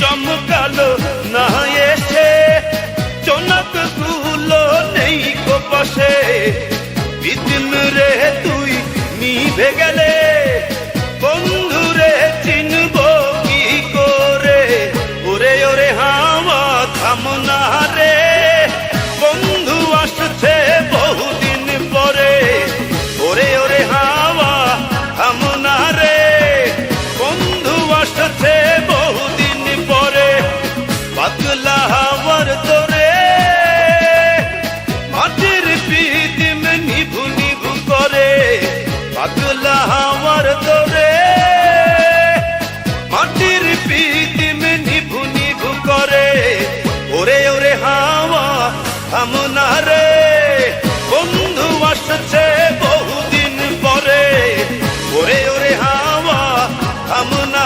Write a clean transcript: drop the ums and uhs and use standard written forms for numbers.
চমকালো না এসে, চনক গুলো নেই গো পাশে। বিদিন রে তুই নিভে গেলে, বন্ধু রে চিনব কি করে? ওরে ওরে হাওয়া থাম না রে, বন্ধু আসছে বহুদিন পরে। ওরে ওরে হাওয়া থাম না রে, বন্ধু আসছে বহুদিন পরে। পাতলা হাওয়ার তোরে মাটির পিদিম নিভু নিভু করে। পাতলা হাওয়ার তোরে মাটির পিদিম নিভু নিভু করে। ওরে ওরে হাওয়া থাম না রে, বন্ধু আসছে বহুদিন পরে। ওরে ওরে হাওয়া থাম না